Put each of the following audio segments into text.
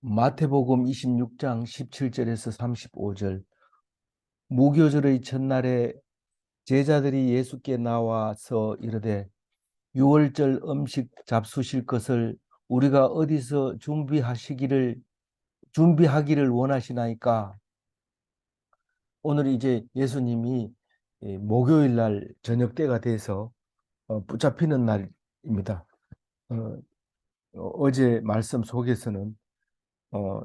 마태복음 26장 17절에서 35절. 무교절의 첫날에 제자들이 예수께 나와서 이르되 유월절 음식 잡수실 것을 우리가 어디서 준비하기를 원하시나이까? 오늘 이제 예수님이 목요일 날 저녁 때가 돼서 붙잡히는 날입니다. 어, 어제 말씀 속에서는 어,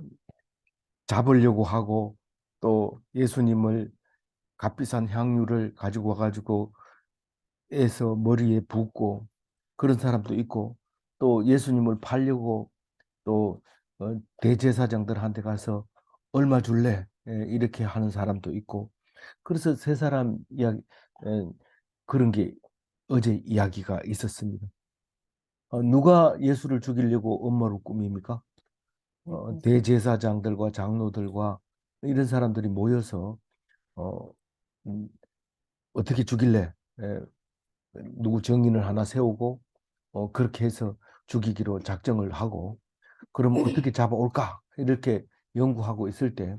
잡으려고 하고 또 예수님을 값비싼 향유를 가지고 와가지고 에서 머리에 붓고 그런 사람도 있고, 또 예수님을 팔려고 또 대제사장들한테 가서 얼마 줄래? 이렇게 하는 사람도 있고. 그래서 세 사람 이야기, 에, 그런 게 어제 이야기가 있었습니다. 누가 예수를 죽이려고 음모를 꾸밉니까? 대제사장들과 장로들과 이런 사람들이 모여서 어, 음, 어떻게 죽일래? 누구 정인을 하나 세우고 그렇게 해서 죽이기로 작정을 하고, 그럼 어떻게 잡아올까? 이렇게 연구하고 있을 때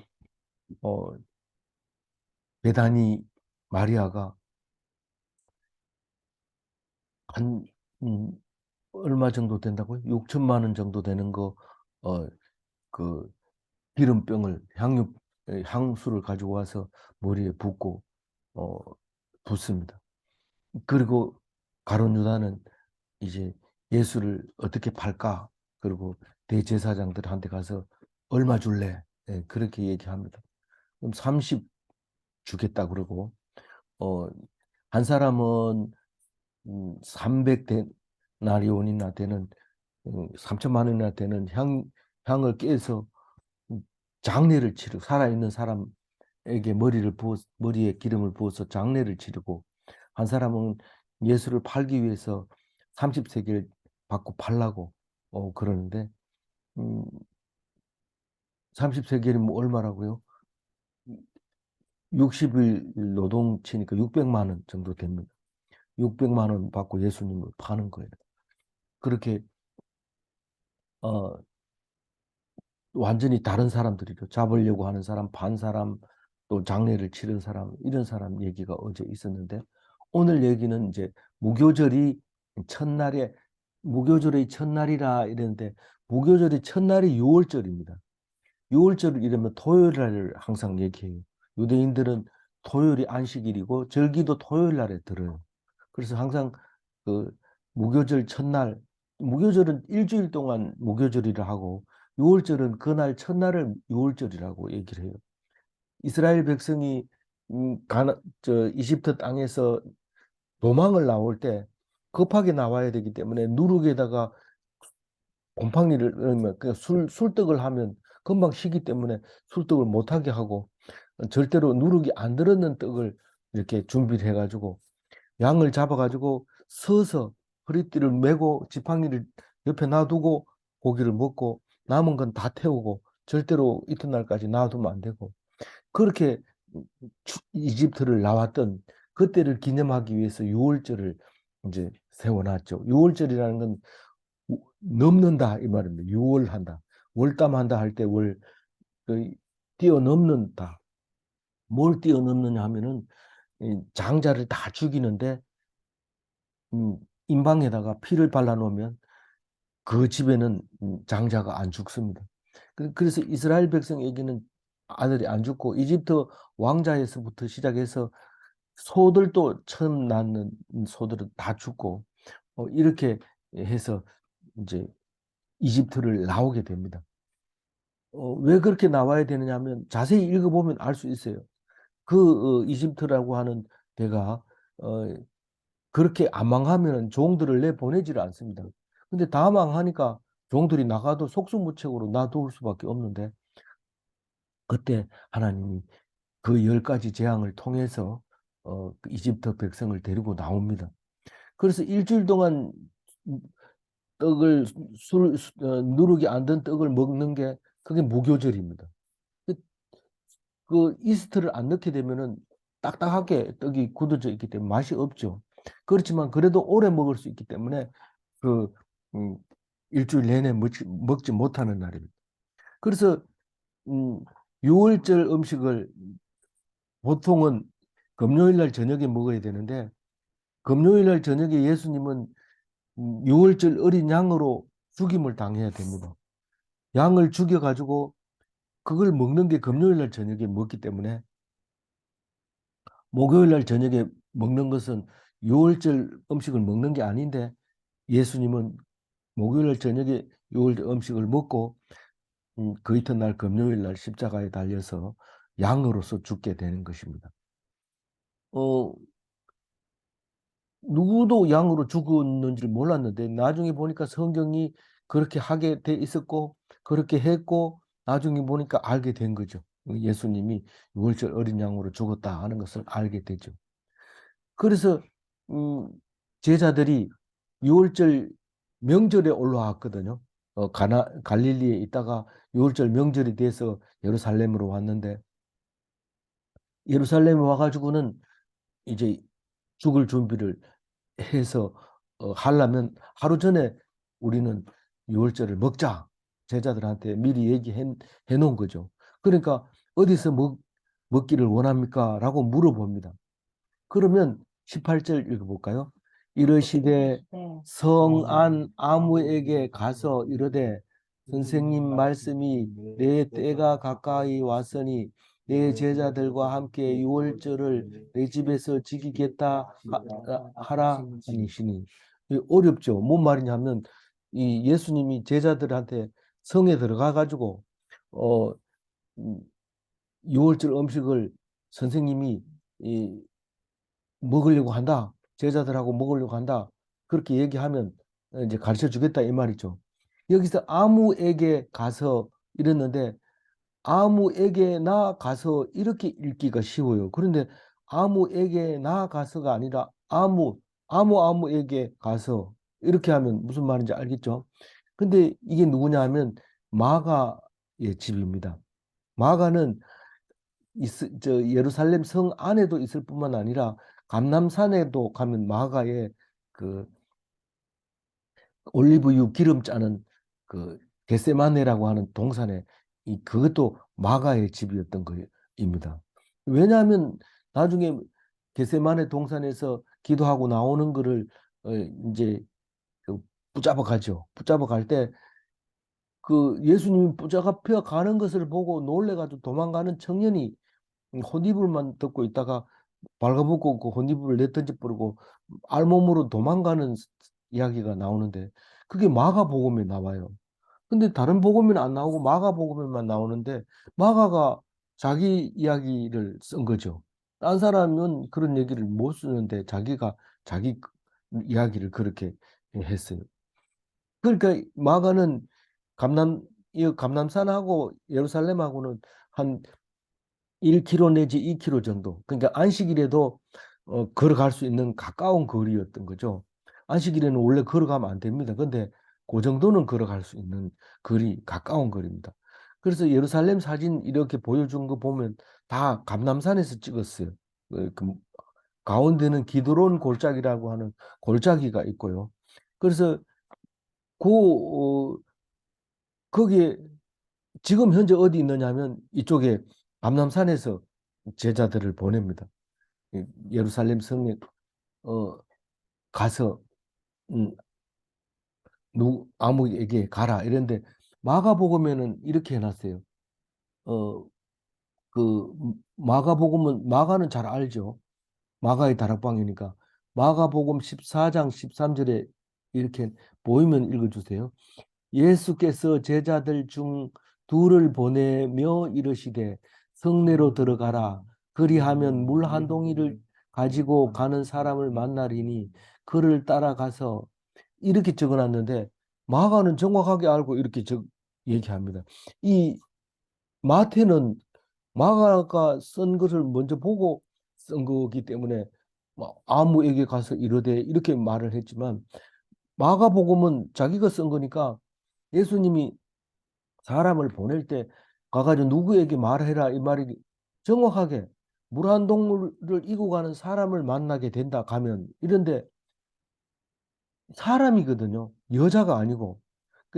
어, 베다니 마리아가 한 음, 얼마 정도 된다고요? 6천만 원 정도 되는 거, 그 기름병을 향수를 가지고 와서 머리에 붓고 어, 붓습니다. 그리고 가룟 유다는 이제 예수를 어떻게 팔까? 그리고 대제사장들한테 가서 얼마 줄래? 그렇게 얘기합니다. 그럼 30 주겠다 그러고, 어, 한 사람은 300데나리온이나 되는 3천만 원이나 되는 향을 깨서 장례를 살아있는 사람에게 머리에 기름을 부어서 장례를 치르고, 한 사람은 예수를 팔기 위해서 30세겔 받고 팔라고 그러는데, 음, 30세겔이 뭐 얼마라고요? 60일 노동치니까 600만 원 정도 됩니다. 600만 원 받고 예수님을 파는 거예요. 그렇게 어, 완전히 다른 사람들이죠. 잡으려고 하는 사람, 반 사람, 또 장례를 치른 사람, 이런 사람 얘기가 어제 있었는데, 오늘 얘기는 이제 무교절이 첫날에, 무교절의 첫날이라 이랬는데, 무교절의 첫날이 6월절입니다. 6월절을 이러면 토요일 날을 항상 얘기해요. 유대인들은 토요일이 안식일이고 절기도 토요일 날에 들어요. 그래서 항상 그 무교절 첫날, 무교절은 일주일 동안 무교절이라 하고, 6월절은 그날 첫날을 6월절이라고 얘기를 해요. 이스라엘 백성이 이집트 땅에서 도망을 나올 때 급하게 나와야 되기 때문에 누룩에다가 곰팡이를 넣으면 그냥 술떡을 하면 금방 식기 때문에 술떡을 못하게 하고, 절대로 누룩이 안 들었는 떡을 이렇게 준비를 해가지고 양을 잡아가지고 서서 허리띠를 메고 지팡이를 옆에 놔두고 고기를 먹고, 남은 건 다 태우고 절대로 이튿날까지 놔두면 안 되고, 그렇게 이집트를 나왔던 그때를 기념하기 위해서 6월절을 이제 세워놨죠. 6월절이라는 건 넘는다 이 말입니다. 6월한다. 월담한다 할 때 그 뛰어넘는다. 뭘 뛰어넘느냐 하면은 이 장자를 다 죽이는데 임방에다가 피를 발라놓으면 그 집에는 장자가 안 죽습니다. 그래서 이스라엘 백성에게는 아들이 안 죽고, 이집트 왕자에서부터 시작해서 소들도 처음 낳는 소들은 다 죽고, 이렇게 해서 이제 이집트를 나오게 됩니다. 왜 그렇게 나와야 되느냐 하면 자세히 읽어보면 알 수 있어요. 이집트라고 하는 데가 어, 그렇게 안 망하면 종들을 내보내지를 않습니다. 근데 다 망하니까 종들이 나가도 속수무책으로 놔둘 수밖에 없는데, 그때 하나님이 그 10가지 재앙을 통해서 그 이집트 백성을 데리고 나옵니다. 그래서 일주일 동안 떡을 누룩이 안 든 떡을 먹는 게 그게 무교절입니다. 그, 그 이스트를 안 넣게 되면은 딱딱하게 떡이 굳어져 있기 때문에 맛이 없죠. 그렇지만 그래도 오래 먹을 수 있기 때문에 그 음, 일주일 내내 먹지 못하는 날입니다. 그래서 음, 유월절 음식을 보통은 금요일 날 저녁에 먹어야 되는데 금요일 날 저녁에 예수님은 유월절 어린 양으로 죽임을 당해야 됩니다. 양을 죽여가지고 그걸 먹는 게 금요일 날 저녁에 먹기 때문에 목요일 날 저녁에 먹는 것은 유월절 음식을 먹는 게 아닌데 예수님은 목요일 날 저녁에 유월절 음식을 먹고 그 이튿날 금요일 날 십자가에 달려서 양으로서 죽게 되는 것입니다. 어, 누구도 양으로 죽었는지를 몰랐는데 나중에 보니까 성경이 그렇게 하게 돼 있었고 그렇게 했고 나중에 보니까 알게 된 거죠. 예수님이 유월절 어린 양으로 죽었다 하는 것을 알게 되죠. 그래서 음, 제자들이 유월절 명절에 올라왔거든요. 갈릴리에 있다가 유월절 명절이 돼서 예루살렘으로 왔는데 예루살렘에 와가지고는 이제 죽을 준비를 해서 하려면 하루 전에 우리는 유월절을 먹자. 제자들한테 미리 얘기해 놓은 거죠. 그러니까 어디서 먹기를 원합니까? 라고 물어봅니다. 그러면 18절 읽어볼까요? 이르시되 성안 아무에게 가서 이르되 선생님 말씀이 내 때가 가까이 왔으니 내 제자들과 함께 유월절을 내 집에서 지키겠다 하라 하니시니 어렵죠. 뭔 말이냐면 이 예수님이 제자들한테 성에 들어가 가지고 어 음, 유월절 음식을 선생님이 이 먹으려고 한다. 제자들하고 먹으려고 한다. 그렇게 얘기하면 이제 가르쳐 주겠다 이 말이죠. 여기서 아무에게 가서 이랬는데 아무에게 나 가서 이렇게 읽기가 쉬워요. 그런데 아무에게 나 가서가 아니라 아무에게 가서 이렇게 하면 무슨 말인지 알겠죠? 근데 이게 누구냐 하면 마가의 집입니다. 마가는 예루살렘 성 안에도 있을 뿐만 아니라 감람산에도 가면 마가의 그 올리브유 기름 짜는 그 겟세마네라고 하는 동산에 그것도 마가의 집이었던 거입니다. 왜냐하면 나중에 겟세마네 동산에서 기도하고 나오는 거를 이제 그 붙잡아 가죠. 붙잡아 갈 때 그 예수님이 붙잡혀 가는 것을 보고 놀래가지고 도망가는 청년이 혼이불만 듣고 있다가 발가벗고 그 혼이불을 내던져 버리고 알몸으로 도망가는 이야기가 나오는데 그게 마가복음에 나와요. 근데 다른 복음에는 안 나오고 마가복음에만 나오는데 마가가 자기 이야기를 쓴 거죠. 딴 사람은 그런 얘기를 못 쓰는데 자기가 자기 이야기를 그렇게 했어요. 그러니까 마가는 감남 이 감남산하고 예루살렘하고는 한 1km 내지 2km 정도. 그러니까 안식일에도 걸어갈 수 있는 가까운 거리였던 거죠. 안식일에는 원래 걸어가면 안 됩니다. 근데 그 정도는 걸어갈 수 있는 가까운 거리입니다. 그래서 예루살렘 사진 이렇게 보여준 거 보면 다 감람산에서 찍었어요. 그 가운데는 기드론 골짜기라고 하는 골짜기가 있고요. 그래서 거기에 지금 현재 어디 있느냐면 이쪽에 감람산에서 제자들을 보냅니다. 예루살렘 성에 어, 가서 음, 아무에게 가라 이런데 마가복음에는 이렇게 해놨어요. 어, 마가복음은 마가는 잘 알죠. 마가의 다락방이니까 마가복음 14장 13절에 이렇게 보이면 읽어주세요. 예수께서 제자들 중 둘을 보내며 이르시되 성내로 들어가라. 그리하면 물 한 동이를 가지고 가는 사람을 만나리니 그를 따라가서 이렇게 적어놨는데 마가는 정확하게 알고 이렇게 얘기합니다. 이 마태는 마가가 쓴 것을 먼저 보고 쓴 거기 때문에 아무에게 가서 이르되 이렇게 말을 했지만 마가복음은 자기가 쓴 거니까 예수님이 사람을 보낼 때 가가지고 누구에게 말해라 이 말이 정확하게 물 한 동물을 이고 가는 사람을 만나게 된다 가면 이런데 사람이거든요. 여자가 아니고.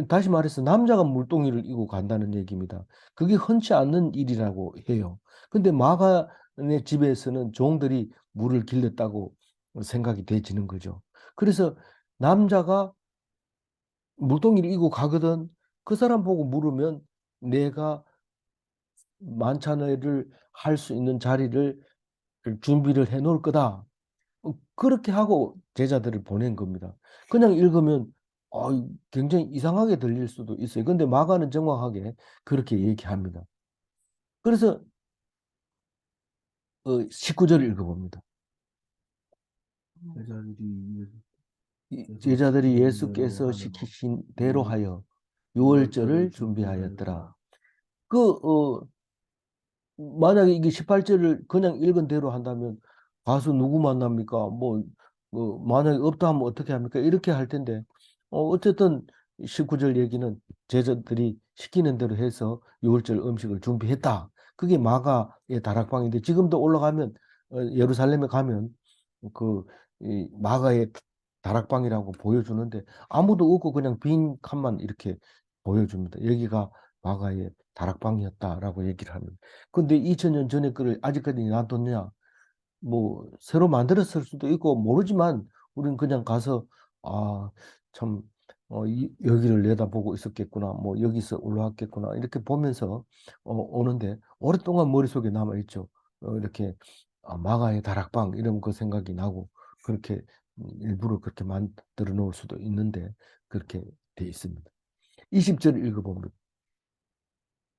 다시 말해서 남자가 물동이를 이고 간다는 얘기입니다. 그게 흔치 않는 일이라고 해요. 근데 마간의 집에서는 종들이 물을 길렀다고 생각이 되지는 거죠. 그래서 남자가 물동이를 이고 가거든 그 사람 보고 물으면 내가 만찬회를 할 수 있는 자리를 준비를 해 놓을 거다. 그렇게 하고 제자들을 보낸 겁니다. 그냥 읽으면 굉장히 이상하게 들릴 수도 있어요. 근데 마가는 정확하게 그렇게 얘기합니다. 그래서 19절 읽어봅니다. 제자들이 예수께서 시키신 대로 하여 유월절을 준비하였더라. 만약에 이게 18절을 그냥 읽은 대로 한다면 가수 누구 만납니까? 만약에 없다 하면 어떻게 합니까? 이렇게 할 텐데, 어쨌든 19절 얘기는 제자들이 시키는 대로 해서 유월절 음식을 준비했다. 그게 마가의 다락방인데, 지금도 올라가면, 예루살렘에 가면, 그, 이 마가의 다락방이라고 보여주는데, 아무도 없고 그냥 빈 칸만 이렇게 보여줍니다. 여기가 마가의 다락방이었다라고 얘기를 합니다. 근데 2000년 전에 거를 아직까지 놔뒀냐? 새로 만들었을 수도 있고 모르지만 우리는 그냥 가서 참 여기를 내다보고 있었겠구나. 여기서 올라왔겠구나. 이렇게 보면서 오는데 오랫동안 머릿속에 남아 있죠. 이렇게 마가의 다락방 이런 그 생각이 나고 그렇게 일부러 그렇게 만들어 놓을 수도 있는데 그렇게 돼 있습니다. 20절 읽어보면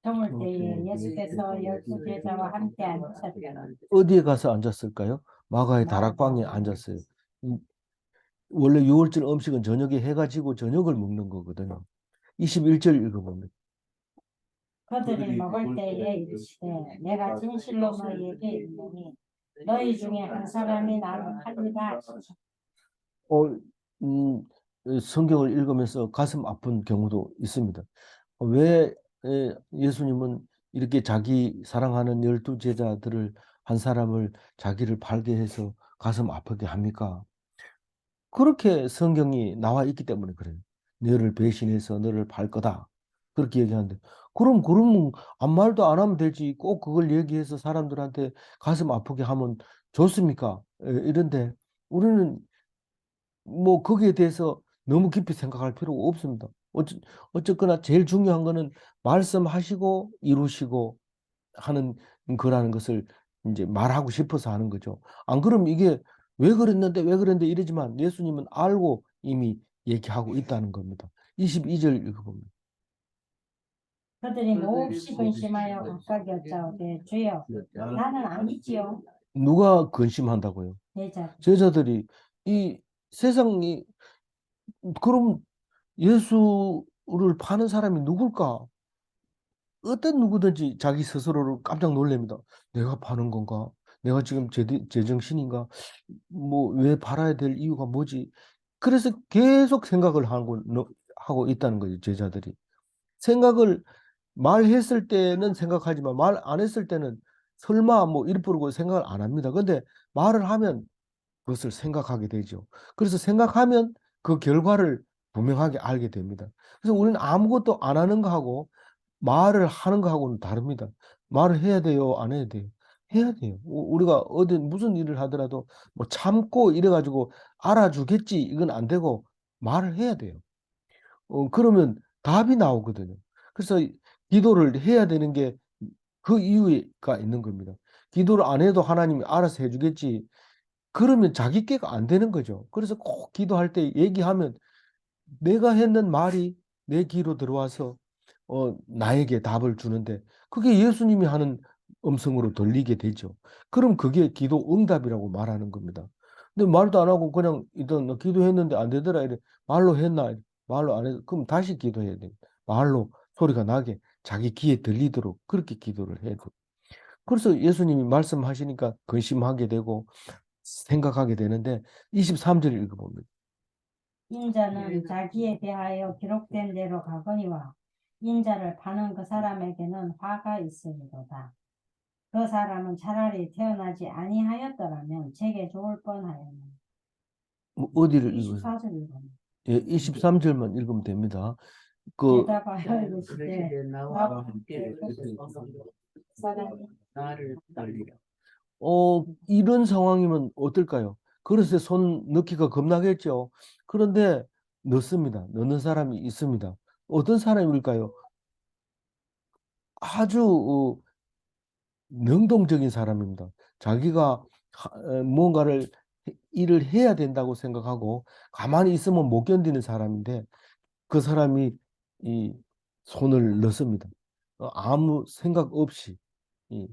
저물 때에 예수께서 열두 제자와 함께 앉으셨더라. 어디에 가서 앉았을까요? 마가의 다락방에 앉았어요. 원래 유월절 음식은 저녁에 해가 지고 저녁을 먹는 거거든요. 21절 읽어보면 그들이 먹을 때에 이르시되 내가 진실로 너희에게 이르노니 너희 중에 한 사람이 나를 살리라 하시니라. 어, 성경을 읽으면서 가슴 아픈 경우도 있습니다. 왜 예수님은 이렇게 자기 사랑하는 12제자들을 한 사람을 자기를 팔게 해서 가슴 아프게 합니까? 그렇게 성경이 나와 있기 때문에 그래요. 너를 배신해서 너를 팔 거다. 그렇게 얘기하는데 그럼 아무 말도 안 하면 되지. 꼭 그걸 얘기해서 사람들한테 가슴 아프게 하면 좋습니까? 이런데 우리는 거기에 대해서 너무 깊이 생각할 필요가 없습니다. 어쨌거나 제일 중요한 거는 말씀하시고 이루시고 하는 거라는 것을 이제 말하고 싶어서 하는 거죠. 안 그러면 이게 왜 그랬는데 이러지만 예수님은 알고 이미 얘기하고 있다는 겁니다. 22절 읽어봅니다. 그들이 몹시 근심하여 각각 여짜오되 주여 나는 아니지요. 누가 근심한다고요? 제자. 제자들이 이 세상이 그럼 예수를 파는 사람이 누굴까? 어떤 누구든지 자기 스스로를 깜짝 놀랍니다. 내가 파는 건가? 내가 지금 제정신인가? 왜 팔아야 될 이유가 뭐지? 그래서 계속 생각을 하고 있다는 거예요, 제자들이. 생각을 말했을 때는 생각하지만 말 안 했을 때는 설마 이럴 부르고 생각을 안 합니다. 근데 말을 하면 그것을 생각하게 되죠. 그래서 생각하면 그 결과를 분명하게 알게 됩니다. 그래서 우리는 아무것도 안 하는 거하고 말을 하는 거하고는 다릅니다. 말을 해야 돼요? 안 해야 돼요? 해야 돼요. 우리가 어디 무슨 일을 하더라도 참고 이래가지고 알아주겠지 이건 안 되고 말을 해야 돼요. 그러면 답이 나오거든요. 그래서 기도를 해야 되는 게 그 이유가 있는 겁니다. 기도를 안 해도 하나님이 알아서 해주겠지. 그러면 자기 께가 안 되는 거죠. 그래서 꼭 기도할 때 얘기하면 내가 했는 말이 내 귀로 들어와서 나에게 답을 주는데 그게 예수님이 하는 음성으로 들리게 되죠. 그럼 그게 기도 응답이라고 말하는 겁니다. 근데 말도 안 하고 그냥 너 기도했는데 안 되더라 이래 말로 했나 말로 안 해도 그럼 다시 기도해야 돼. 말로 소리가 나게 자기 귀에 들리도록 그렇게 기도를 해야 돼. 그래서 예수님이 말씀하시니까 근심하게 되고 생각하게 되는데 23절 읽어봅니다. 인자는 자기에 대하여 기록된 대로 가거니와 인자를 파는 그 사람에게는 화가 있으리로다. 그 사람은 차라리 태어나지 아니하였더라면 제게 좋을 뻔하였네. 어디를 읽으세요? 24절 읽어요. 예, 23절만 읽으면 됩니다. 그 대답하여 이르시되 나와 함께 사람이 이런 상황이면 어떨까요? 그릇에 손 넣기가 겁나겠죠. 그런데 넣습니다. 넣는 사람이 있습니다. 어떤 사람일까요? 아주 능동적인 사람입니다. 자기가 뭔가를 일을 해야 된다고 생각하고 가만히 있으면 못 견디는 사람인데 그 사람이 이 손을 넣습니다. 아무 생각 없이 이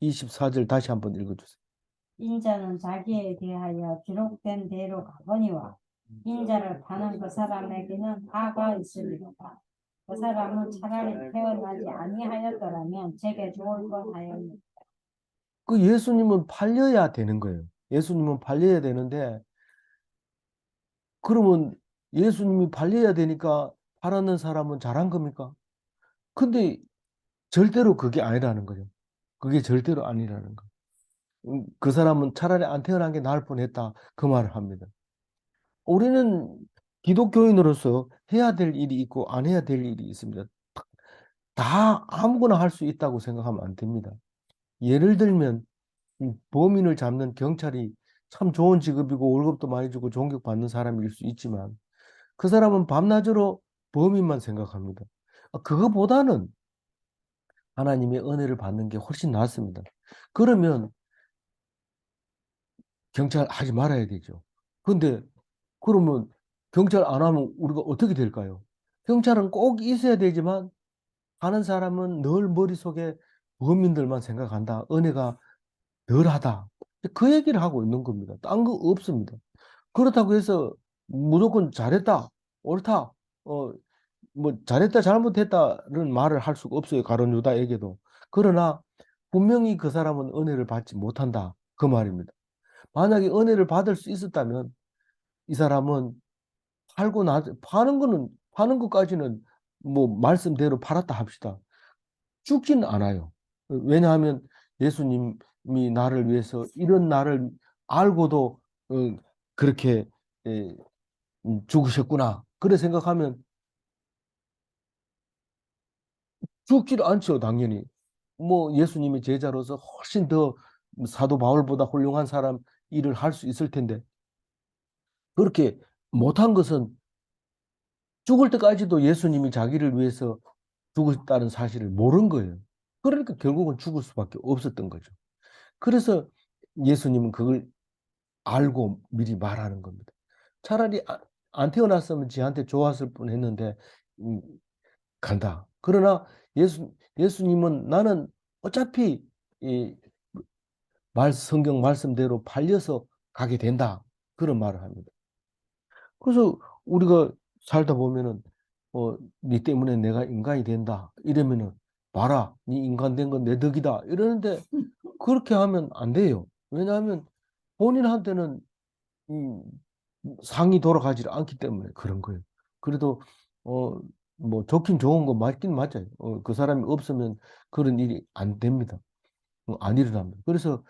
24절 다시 한번 읽어주세요. 인자는 자기에 대하여 기록된 대로 가거니와 인자를 파는 그 사람에게는 화가 있으리로다. 그 사람은 차라리 태어나지 아니하였더라면 제게 좋을 뻔하였느니라. 그 예수님은 팔려야 되는 거예요. 예수님은 팔려야 되는데 그러면 예수님이 팔려야 되니까 팔았는 사람은 잘한 겁니까? 근데 절대로 그게 아니라는 거죠. 그게 절대로 아니라는 거. 그 사람은 차라리 안 태어난 게 나을 뻔했다. 그 말을 합니다. 우리는 기독교인으로서 해야 될 일이 있고 안 해야 될 일이 있습니다. 다 아무거나 할 수 있다고 생각하면 안 됩니다. 예를 들면 범인을 잡는 경찰이 참 좋은 직업이고 월급도 많이 주고 존경받는 사람일 수 있지만 그 사람은 밤낮으로 범인만 생각합니다. 그거보다는 하나님의 은혜를 받는 게 훨씬 낫습니다. 그러면 경찰 하지 말아야 되죠. 근데 그러면 경찰 안 하면 우리가 어떻게 될까요? 경찰은 꼭 있어야 되지만 하는 사람은 늘 머릿속에 범인들만 생각한다. 은혜가 덜하다. 그 얘기를 하고 있는 겁니다. 딴 거 없습니다. 그렇다고 해서 무조건 잘했다, 옳다, 어, 뭐 잘했다, 잘못했다는 말을 할 수가 없어요. 가룟 유다에게도. 그러나 분명히 그 사람은 은혜를 받지 못한다. 그 말입니다. 만약에 은혜를 받을 수 있었다면 이 사람은 파는 것까지는 뭐 말씀대로 팔았다 합시다. 죽지는 않아요. 왜냐하면 예수님이 나를 위해서 이런 나를 알고도 어, 그렇게 에, 죽으셨구나. 그래 생각하면 죽지를 않죠, 당연히. 뭐 예수님의 제자로서 훨씬 더 사도 바울보다 훌륭한 사람 일을 할 수 있을 텐데 그렇게 못한 것은 죽을 때까지도 예수님이 자기를 위해서 죽었다는 사실을 모른 거예요. 그러니까 결국은 죽을 수밖에 없었던 거죠. 그래서 예수님은 그걸 알고 미리 말하는 겁니다. 차라리 안 태어났으면 지한테 좋았을 뻔했는데 음, 간다. 그러나 예수님은 나는 어차피 이 성경 말씀대로 팔려서 가게 된다. 그런 말을 합니다. 그래서 우리가 살다 보면은 네 때문에 내가 인간이 된다. 이러면은 봐라, 네 인간 된 건 내 덕이다. 이러는데 그렇게 하면 안 돼요. 왜냐하면 본인한테는 음, 상이 돌아가지 않기 때문에 그런 거예요. 그래도 어, 뭐 좋긴 좋은 거 맞긴 맞아요. 그 사람이 없으면 그런 일이 안 됩니다. 안 일어납니다. 그래서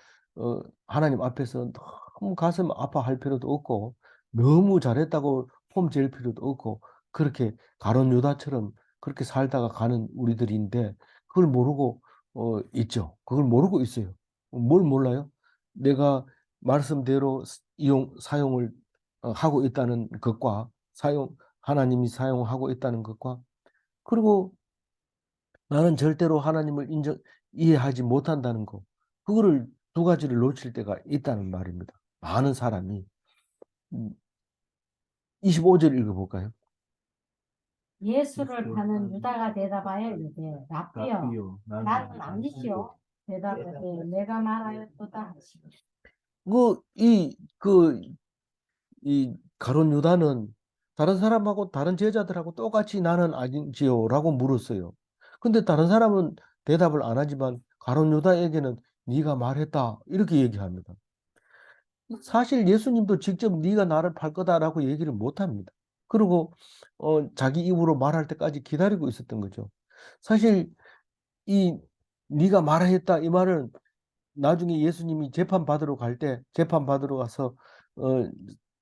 하나님 앞에서 너무 가슴 아파할 필요도 없고 너무 잘했다고 폼잴 필요도 없고 그렇게 가룟 유다처럼 그렇게 살다가 가는 우리들인데 그걸 모르고 있죠. 그걸 모르고 있어요. 뭘 몰라요? 내가 말씀대로 사용을 하고 있다는 것과 하나님이 사용하고 있다는 것과 그리고 나는 절대로 하나님을 이해하지 못한다는 거. 그거를 두 가지를 놓칠 때가 있다는 말입니다. 많은 사람이. 25절 읽어볼까요? 예수를 파는 유다가 대답하여 이르되 랍비여 나는 아니시오. 대답하되 내가 말하였도다 하시고 이 가룟 유다는 다른 사람하고 다른 제자들하고 똑같이 나는 아니지요라고 물었어요. 근데 다른 사람은 대답을 안 하지만 가룟 유다에게는 네가 말했다 이렇게 얘기합니다. 사실 예수님도 직접 네가 나를 팔 거다라고 얘기를 못 합니다. 그리고 자기 입으로 말할 때까지 기다리고 있었던 거죠. 사실 이 네가 말했다 이 말은 나중에 예수님이 재판 받으러 갈 때 재판 받으러 가서 어,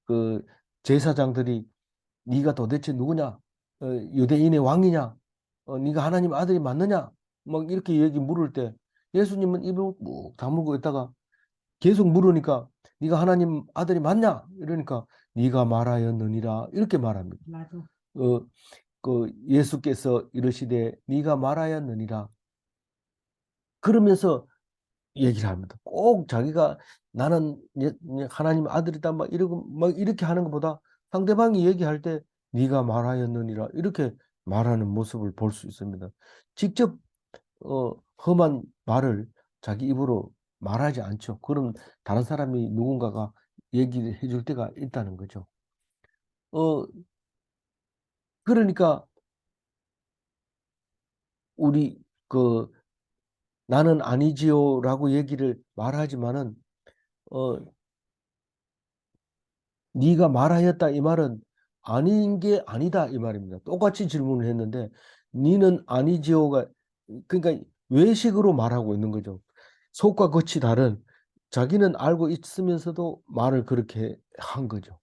그 제사장들이 네가 도대체 누구냐? 유대인의 왕이냐? 네가 하나님 아들이 맞느냐? 막 이렇게 얘기 물을 때 예수님은 입을 묵 다물고 있다가 계속 물으니까 네가 하나님 아들이 맞냐? 이러니까 네가 말하였느니라 이렇게 말합니다. 맞아. 어, 그 예수께서 이르시되 네가 말하였느니라 그러면서 얘기를 합니다. 꼭 자기가 나는 하나님 아들이다 막 이러고 막 이렇게 하는 것보다 상대방이 얘기할 때 네가 말하였느니라 이렇게 말하는 모습을 볼 수 있습니다. 직접 험한 말을 자기 입으로 말하지 않죠. 그럼 다른 사람이 누군가가 얘기를 해줄 때가 있다는 거죠. 어, 그러니까 우리 그 나는 아니지요라고 얘기를 말하지만은 어, 네가 말하였다 이 말은 아닌 게 아니다 이 말입니다. 똑같이 질문을 했는데 니는 아니지요가 그러니까 외식으로 말하고 있는 거죠. 속과 겉이 다른 자기는 알고 있으면서도 말을 그렇게 한 거죠.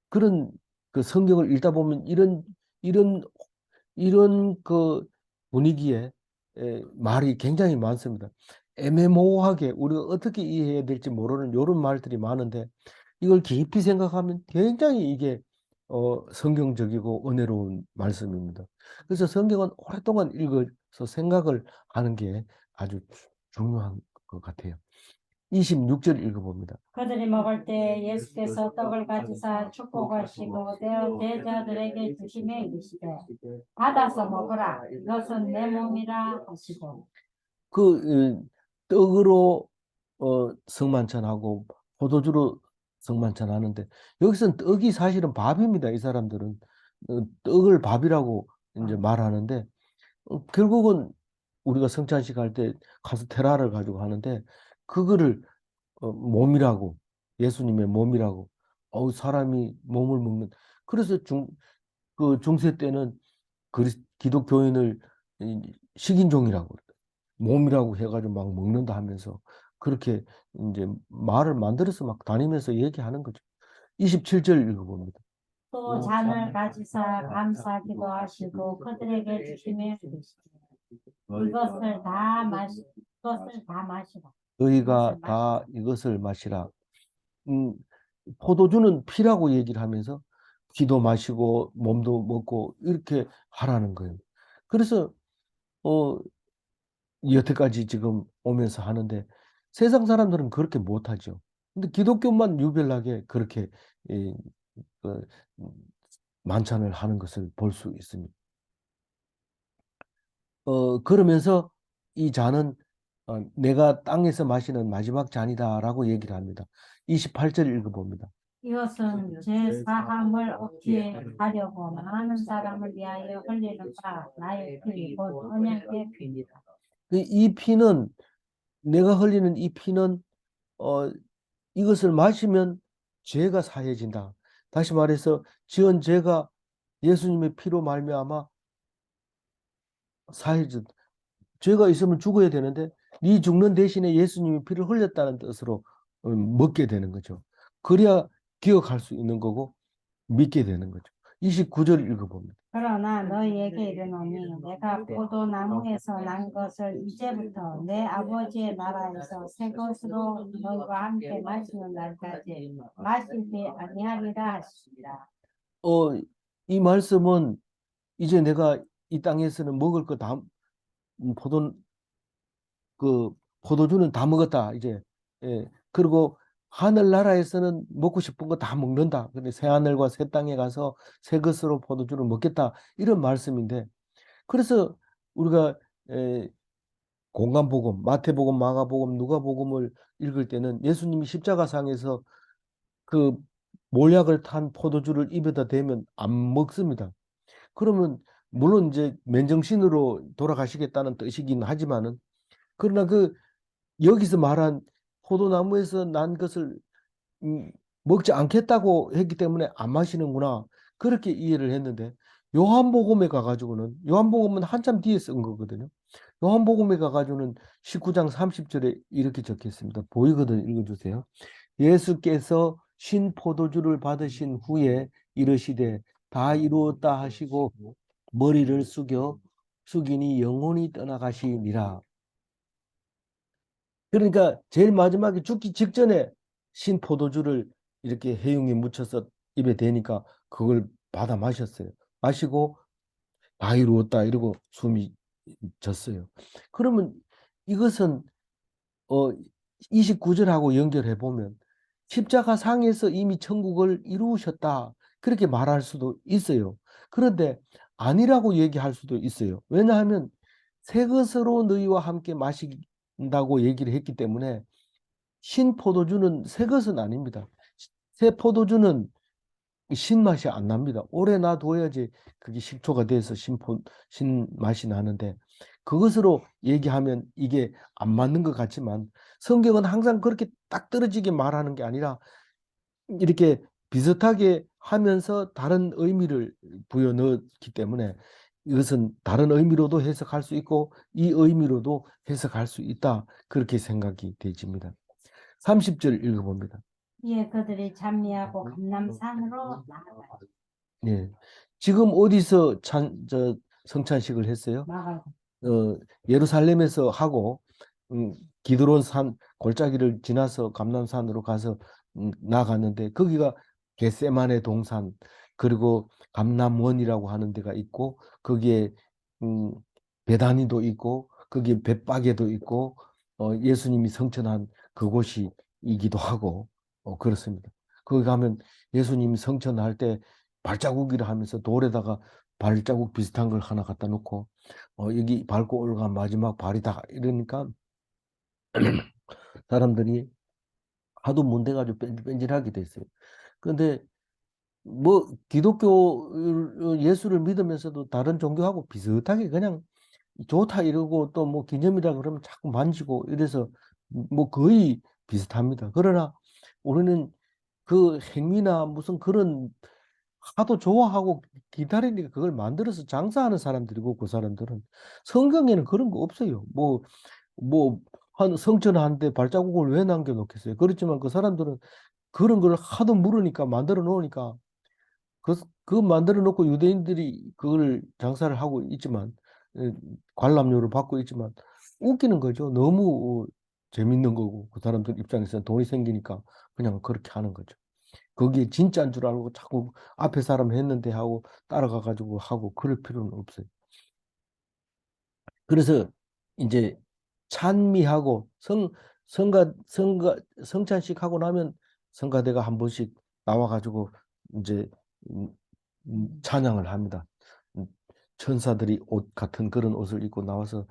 그런 그 성경을 읽다 보면 이런 이런 그 분위기에 말이 굉장히 많습니다. 애매모호하게 우리가 어떻게 이해해야 될지 모르는 이런 말들이 많은데 이걸 깊이 생각하면 굉장히 이게 성경적이고 은혜로운 말씀입니다. 그래서 성경은 오랫동안 읽어서 생각을 하는 게 아주 중요한 것 같아요. 26절 읽어봅니다. 그들이 먹을 때 예수께서 떡을 가지사 축복하시고 떼어 제자들에게 주시며 이르시되 받아서 먹으라 이것은 내 몸이라 하시고 그 떡으로 성만찬하고 포도주로 성만찬하는데 여기서는 떡이 사실은 밥입니다. 이 사람들은 떡을 밥이라고 이제 말하는데 결국은 우리가 성찬식 할 때 카스테라를 가지고 하는데 그거를 몸이라고 예수님의 몸이라고 사람이 몸을 먹는 그래서 그 중세 때는 기독교인을 식인종이라고 그래요. 몸이라고 해가지고 막 먹는다 하면서 그렇게 이제 말을 만들어서 막 다니면서 얘기하는 거죠. 27절 읽어봅니다. 또 잔을 가지사 감사기도 하시고 그들에게 주시며 이르시되 이것을 다 마시라 너희가 이것을 다 마시라 이것을 마시라. 음, 포도주는 피라고 얘기를 하면서 피도 마시고 몸도 먹고 이렇게 하라는 거예요. 그래서 어, 여태까지 지금 오면서 하는데 세상 사람들은 그렇게 못하죠. 근데 기독교만 유별나게 그렇게 이, 그, 음, 만찬을 하는 것을 볼 수 있습니다. 그러면서 이 잔은 내가 땅에서 마시는 마지막 잔이다라고 얘기를 합니다. 28절 읽어봅니다. 이것은 제 사함을 얻게 하려고 많은 사람을 위하여 흘리는 바 나의 피곧 언약의 피니라. 이 피는 내가 흘리는 이 피는 어, 이것을 마시면 죄가 사해진다. 다시 말해서 지은 죄가 예수님의 피로 말미암아 사해진 죄가 있으면 죽어야 되는데 네 죽는 대신에 예수님이 피를 흘렸다는 뜻으로 먹게 되는 거죠. 그래야 기억할 수 있는 거고 믿게 되는 거죠. 29절 읽어봅니다. 그러나 너희에게 이르노니 내가 포도나무에서 난 것을 이제부터 내 아버지의 나라에서 새 것으로 너희와 함께 마시는 날까지 마시지 아니하리라 하시니라. 어, 이 말씀은 이제 내가 이 땅에서는 먹을 거 다, 포도, 포도주는 다 먹었다, 이제. 예. 그리고 하늘나라에서는 먹고 싶은 거 다 먹는다. 근데 새하늘과 새 땅에 가서 새 것으로 포도주를 먹겠다. 이런 말씀인데. 그래서 우리가, 공간복음, 마태복음, 마가복음, 누가복음을 읽을 때는 예수님이 십자가상에서 그 몰약을 탄 포도주를 입에다 대면 안 먹습니다. 그러면 물론 이제 맨정신으로 돌아가시겠다는 뜻이긴 하지만은 그러나 그 여기서 말한 포도나무에서 난 것을 음, 먹지 않겠다고 했기 때문에 안 마시는구나 그렇게 이해를 했는데 요한복음에 가가지고는 요한복음은 한참 뒤에 쓴 거거든요. 요한복음에 가가지고는 19장 30절에 이렇게 적혀 있습니다. 보이거든 읽어주세요. 예수께서 신 포도주를 받으신 후에 이르시되 다 이루었다 하시고 머리를 숙이니 영혼이 떠나가시니라. 그러니까 제일 마지막에 죽기 직전에 신 포도주를 이렇게 해용에 묻혀서 입에 대니까 그걸 받아 마셨어요. 마시고 다 이루었다 이러고 숨이 졌어요. 그러면 이것은 29절하고 연결해 보면 십자가 상에서 이미 천국을 이루셨다 그렇게 말할 수도 있어요. 그런데 아니라고 얘기할 수도 있어요. 왜냐하면 새 것으로 너희와 함께 마신다고 얘기를 했기 때문에 신 포도주는 새 것은 아닙니다. 새 포도주는 신맛이 안 납니다. 오래 놔둬야지 그게 식초가 돼서 신맛이 나는데 그것으로 얘기하면 이게 안 맞는 것 같지만 성경은 항상 그렇게 딱 떨어지게 말하는 게 아니라 이렇게 비슷하게 하면서 다른 의미를 부여 넣기 때문에 이것은 다른 의미로도 해석할 수 있고 이 의미로도 해석할 수 있다. 그렇게 생각이 되집니다. 30절 읽어봅니다. 이에 그들이 잠미하고 감람산으로 나아가요. 예. 지금 어디서 성찬식을 했어요? 나가요. 예루살렘에서 하고 기드론 산 골짜기를 지나서 감람산으로 가서 나갔는데 거기가 겟세마네 동산 그리고 감람원이라고 하는 데가 있고 거기에 음, 베다니도 있고 거기에 벳바게도 있고 예수님이 성천한 그곳이기도 하고 그렇습니다. 거기 가면 예수님이 성천할 때 발자국이라 하면서 돌에다가 발자국 비슷한 걸 하나 갖다 놓고 여기 밟고 올라간 마지막 발이다 이러니까 사람들이 하도 문대가지고 뺀질뺀질하게 됐어요. 그런데 뭐 기독교 예수를 믿으면서도 다른 종교하고 비슷하게 그냥 좋다 이러고 또 뭐 기념이라 그러면 자꾸 만지고 이래서 뭐 거의 비슷합니다. 그러나 우리는 그 행위나 무슨 그런 하도 좋아하고 기다리니까 그걸 만들어서 장사하는 사람들이고 그 사람들은 성경에는 그런 거 없어요. 한 성전하는데 발자국을 왜 남겨놓겠어요? 그렇지만 그 사람들은 그런 걸 하도 물으니까 만들어 놓으니까 그 만들어 놓고 유대인들이 그걸 장사를 하고 있지만 에, 관람료를 받고 있지만 웃기는 거죠. 너무 재밌는 거고 그 사람들 입장에서는 돈이 생기니까 그냥 그렇게 하는 거죠. 거기에 진짜인 줄 알고 자꾸 앞에 사람 했는데 하고 따라가 가지고 하고 그럴 필요는 없어요. 그래서 이제 찬미하고 성찬식 하고 나면 성가대가 한 번씩 나와 가지고 이제 음, 찬양을 합니다. 음, 천사들이 옷 같은 그런 옷을 입고 나와서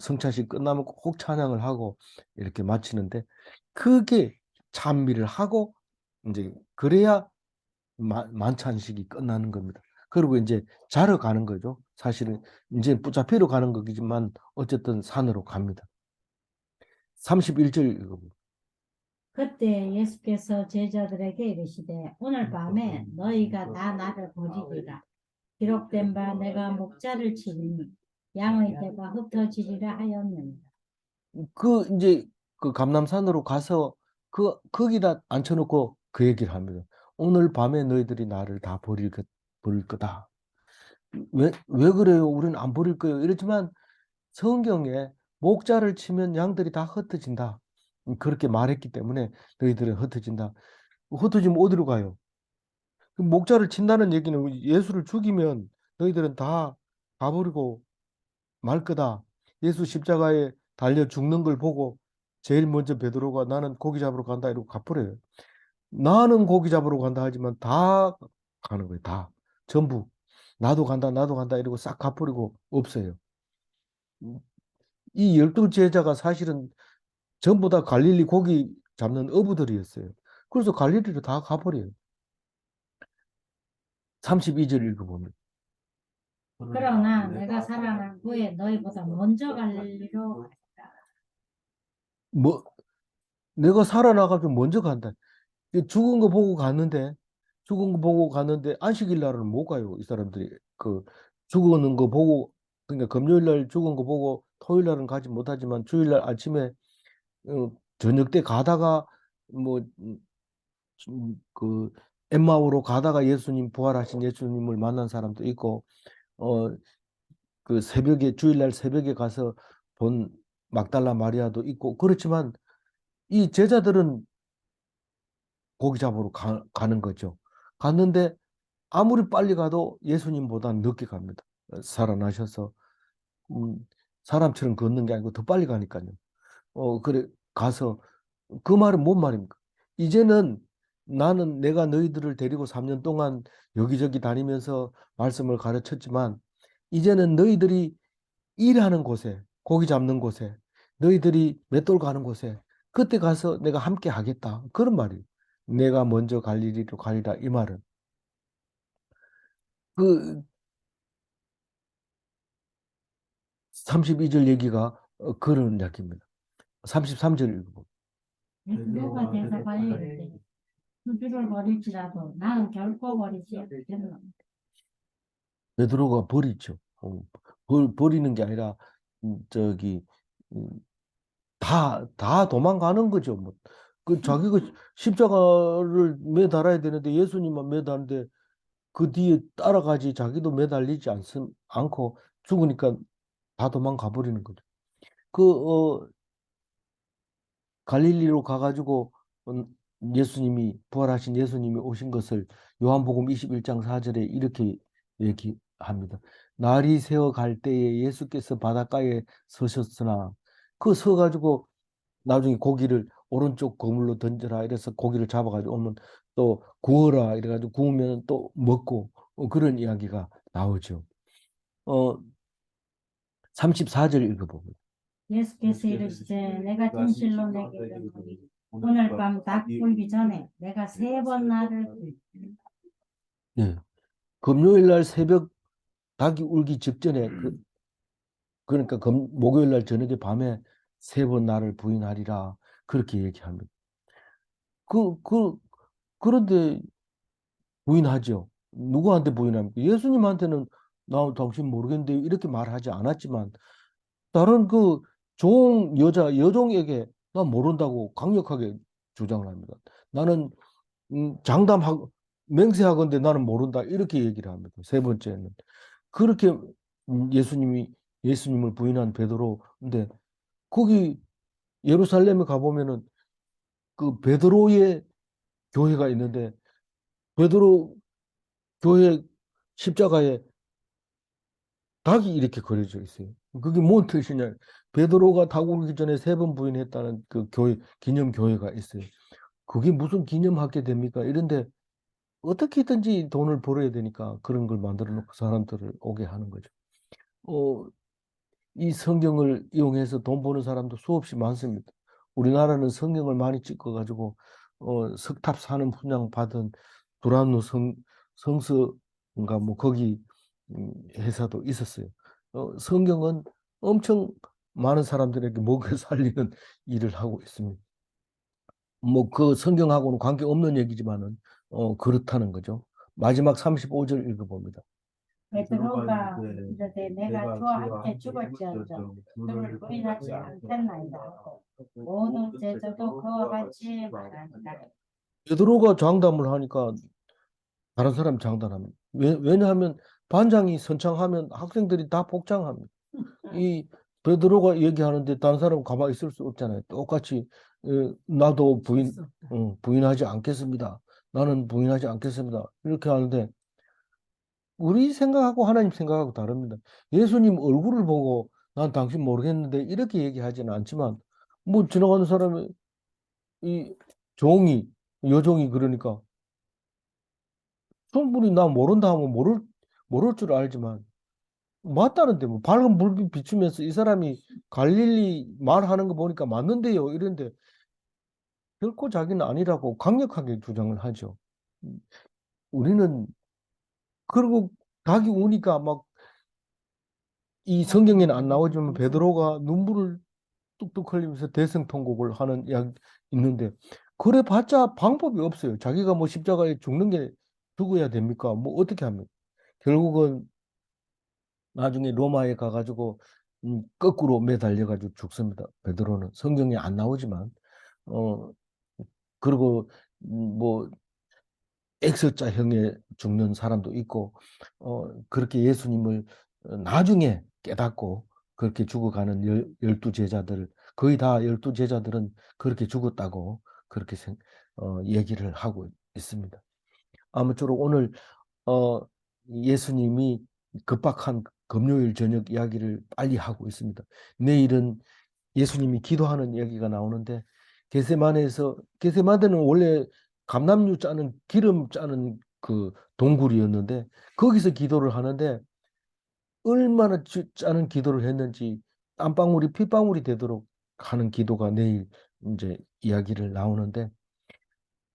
성찬식 끝나면 꼭 찬양을 하고 이렇게 마치는데 그게 찬미를 하고 이제 그래야 만찬식이 끝나는 겁니다. 그리고 이제 자러 가는 거죠. 사실은 이제 붙잡히러 가는 거지만 어쨌든 산으로 갑니다. 31절 읽어봅니다. 그때 예수께서 제자들에게 이르시되 오늘 밤에 너희가 다 나를 버리리라. 기록된 바 내가 목자를 치리니 양의 때가 흩어지리라 하였느니라. 이제 그 감람산으로 가서 거기다 앉혀놓고 그 얘기를 합니다. 오늘 밤에 너희들이 나를 다 버릴 거다. 왜 그래요? 우리는 안 버릴 거예요. 이렇지만 성경에 목자를 치면 양들이 다 흩어진다. 그렇게 말했기 때문에 너희들은 흩어진다. 흩어지면 어디로 가요? 그 목자를 친다는 얘기는 예수를 죽이면 너희들은 다 가버리고 말 거다. 예수 십자가에 달려 죽는 걸 보고 제일 먼저 베드로가 나는 고기 잡으러 간다 이러고 가버려요. 나는 고기 잡으러 간다 하지만 다 가는 거예요. 다. 전부. 나도 간다 이러고 싹 가버리고 없어요. 이 12제자가 사실은 전부 다 갈릴리 고기 잡는 어부들이었어요. 그래서 갈릴리로 다 가버려요. 32절 읽어보면. 그러나 내가 살아난 후에 너희보다 먼저 갈리로 가리라. 뭐, 내가 살아나가지고 먼저 간다. 죽은 거 보고 갔는데, 안식일 날은 못 가요. 이 사람들이. 죽은 거 보고, 그러니까 금요일 날 죽은 거 보고 토요일 날은 가지 못하지만 주일 날 아침에, 저녁 때 가다가, 뭐, 그 엠마오로 가다가 예수님 부활하신 예수님을 만난 사람도 있고 어, 그 새벽에 주일날 새벽에 가서 본 막달라 마리아도 있고 그렇지만 이 제자들은 고기 잡으러 가는 거죠. 갔는데 아무리 빨리 가도 예수님보다 늦게 갑니다. 살아나셔서 음, 사람처럼 걷는 게 아니고 더 빨리 가니까요. 그래 가서 그 말은 뭔 말입니까? 이제는 나는 내가 너희들을 데리고 3년 동안 여기저기 다니면서 말씀을 가르쳤지만 이제는 너희들이 일하는 곳에 고기 잡는 곳에 너희들이 맷돌 가는 곳에 그때 가서 내가 함께 하겠다. 그런 말이에요. 내가 먼저 갈 일이로 가리라 이 말은 그 32절 얘기가 그런 이야기입니다. 33절 읽어보. 예수가 돼서 갈리는데 주를 버릴지라도 나는 결코 버리지 않겠노. 베드로가 버리죠. 버리는 게 아니라 저기 음, 다 도망가는 거죠. 뭐. 그 자기가 십자가를 매달아야 되는데 예수님만 매달는데 그 뒤에 따라가지 자기도 매달리지 않고 죽으니까 다 도망가 버리는 거죠. 그 갈릴리로 가가지고 예수님이 부활하신 예수님이 오신 것을 요한복음 21장 4절에 이렇게 얘기합니다. 날이 새어 갈 때에 예수께서 바닷가에 서셨으나 그 서가지고 나중에 고기를 오른쪽 그물로 던져라 이래서 고기를 잡아가지고 오면 또 구워라 이래가지고 구우면 또 먹고 그런 이야기가 나오죠. 어, 34절 읽어보고. 예수께서 이르시되 내가 진실로 내게 이르노니 오늘 밤 닭 울기 전에 내가 3번 나를 네. 금요일 날 새벽 닭이 울기 직전에 그러니까 목요일 날 저녁에 밤에 3번 나를 부인하리라 그렇게 얘기합니다. 그, 그, 그런데 부인하죠. 누구한테 부인합니까? 예수님한테는 나 당신 모르겠는데 이렇게 말하지 않았지만 다른 그 여종에게 나 모른다고 강력하게 주장을 합니다. 나는 장담하고 맹세하건대 나는 모른다 이렇게 얘기를 합니다. 세 번째는 그렇게 예수님을 부인한 베드로 근데 거기 예루살렘에 가보면은 그 베드로의 교회가 있는데 베드로 교회 십자가에 닭이 이렇게 그려져 있어요. 그게 뭔 뜻이냐? 베드로가 닭 오르기 전에 3번 부인했다는 그 교회 기념 교회가 있어요. 그게 무슨 기념하게 됩니까? 이런데 어떻게든지 돈을 벌어야 되니까 그런 걸 만들어 놓고 사람들을 오게 하는 거죠. 어, 이 성경을 이용해서 돈 버는 사람도 수없이 많습니다. 우리나라는 성경을 많이 찍어가지고 석탑 사는 분양 받은 두란노 성서인가 뭐 거기 회사도 있었어요. 성경은 엄청 많은 사람들에게 먹여 살리는 일을 하고 있습니다. 뭐 그 성경하고는 관계 없는 얘기지만은 그렇다는 거죠. 마지막 35절 읽어봅니다. 베드로가 이르되 내가 주와 함께 죽을지언정 주를 부인하지 않겠나이다 하고 모든 제자도 그와 같이 말하니라. 베드로가 장담을 하니까 다른 사람 장담합니다. 왜냐하면 반장이 선창하면 학생들이 다 복장합니다. 이 베드로가 얘기하는데 다른 사람은 가만히 있을 수 없잖아요. 똑같이 나도 부인하지 않겠습니다. 나는 부인하지 않겠습니다. 이렇게 하는데 우리 생각하고 하나님 생각하고 다릅니다. 예수님 얼굴을 보고 난 당신 모르겠는데 이렇게 얘기하지는 않지만 뭐 지나가는 사람이 이 종이 여종이 그러니까 충분히 나 모른다 하면 모를 줄 알지만 맞다는데 뭐 밝은 불빛 비추면서 이 사람이 갈릴리 말하는 거 보니까 맞는데요 이런데 결코 자기는 아니라고 강력하게 주장을 하죠. 우리는 그리고 닭이 우니까 막 이 성경에는 안 나오지만 베드로가 눈물을 뚝뚝 흘리면서 대성통곡을 하는 이야기 있는데 그래 봤자 방법이 없어요. 자기가 뭐 십자가에 죽는 게 죽어야 됩니까? 뭐 어떻게 합니까? 결국은 나중에 로마에 가가지고 거꾸로 매달려가지고 죽습니다. 베드로는 성경에 안 나오지만 어 그리고 뭐 X자형에 죽는 사람도 있고, 그렇게 예수님을 나중에 깨닫고 그렇게 죽어가는 12제자들, 거의 다 12제자들은 그렇게 죽었다고 그렇게 얘기를 하고 있습니다. 아무쪼록 오늘 어, 예수님이 급박한 금요일 저녁 이야기를 빨리 하고 있습니다. 내일은 예수님이 기도하는 이야기가 나오는데, 게세마네는 원래 감람유 짜는 기름 짜는 그 동굴이었는데 거기서 기도를 하는데, 얼마나 짜는 기도를 했는지 땀방울이 핏방울이 되도록 하는 기도가 내일 이제 이야기를 나오는데,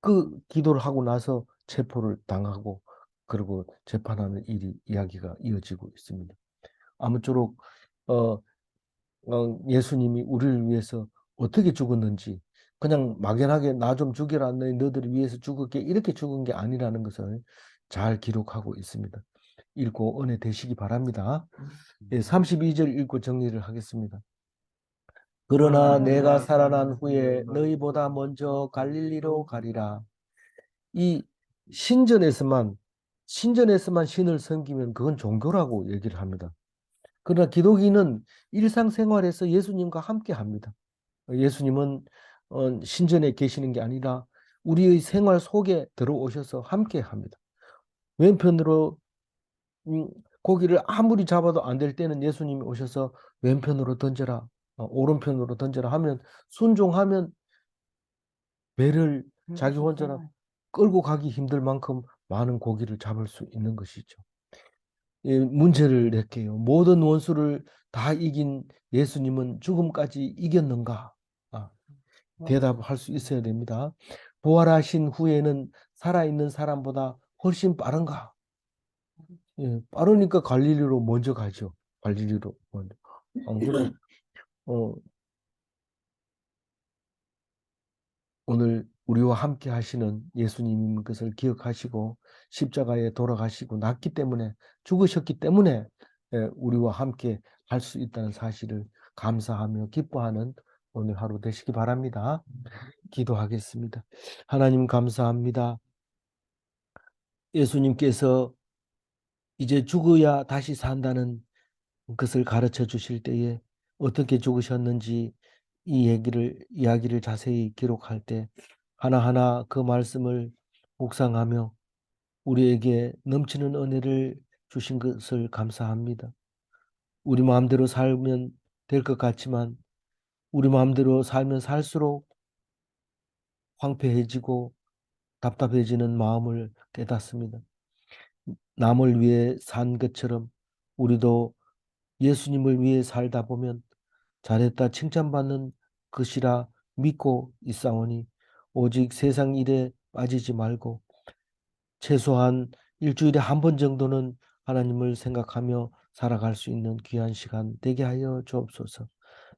그 기도를 하고 나서 체포를 당하고 그리고 재판하는 이야기가 이어지고 있습니다. 아무쪼록 어, 예수님이 우리를 위해서 어떻게 죽었는지, 그냥 막연하게 나 좀 죽여라, 너희들을 위해서 죽을게, 이렇게 죽은 게 아니라는 것을 잘 기록하고 있습니다. 읽고 은혜 되시기 바랍니다. 32절 읽고 정리를 하겠습니다. 그러나 내가 살아난 후에 너희보다 먼저 갈릴리로 가리라. 이 신전에서만 신을 섬기면 그건 종교라고 얘기를 합니다. 그러나 기독인은 일상생활에서 예수님과 함께 합니다. 예수님은 신전에 계시는 게 아니라 우리의 생활 속에 들어오셔서 함께 합니다. 왼편으로 고기를 아무리 잡아도 안 될 때는 예수님이 오셔서 왼편으로 던져라, 오른편으로 던져라 하면 순종하면 배를 자기 혼자나 끌고 가기 힘들 만큼 많은 고기를 잡을 수 있는 것이죠. 문제를 낼게요. 모든 원수를 다 이긴 예수님은 죽음까지 이겼는가? 대답할 수 있어야 됩니다. 부활하신 후에는 살아있는 사람보다 훨씬 빠른가? 빠르니까 갈릴리로 먼저 가죠. 갈릴리로 먼저. 안 그래도 오늘 우리와 함께 하시는 예수님인 것을 기억하시고 십자가에 돌아가시고 났기 때문에, 죽으셨기 때문에 우리와 함께 할 수 있다는 사실을 감사하며 기뻐하는 오늘 하루 되시기 바랍니다. 기도하겠습니다. 하나님 감사합니다. 예수님께서 이제 죽어야 다시 산다는 것을 가르쳐 주실 때에 어떻게 죽으셨는지 이야기를 자세히 기록할 때 하나하나 그 말씀을 묵상하며 우리에게 넘치는 은혜를 주신 것을 감사합니다. 우리 마음대로 살면 될 것 같지만 우리 마음대로 살면 살수록 황폐해지고 답답해지는 마음을 깨닫습니다. 남을 위해 산 것처럼 우리도 예수님을 위해 살다 보면 잘했다 칭찬받는 것이라 믿고 있사오니, 오직 세상 일에 빠지지 말고 최소한 일주일에 한 번 정도는 하나님을 생각하며 살아갈 수 있는 귀한 시간 되게 하여 주옵소서.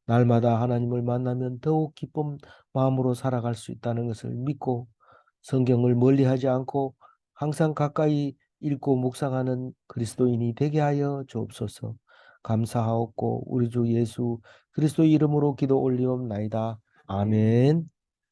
날마다 하나님을 만나면 더욱 기쁜 마음으로 살아갈 수 있다는 것을 믿고 성경을 멀리하지 않고 항상 가까이 읽고 묵상하는 그리스도인이 되게 하여 주옵소서. 감사하옵고 우리 주 예수 그리스도 이름으로 기도 올리옵나이다. 아멘.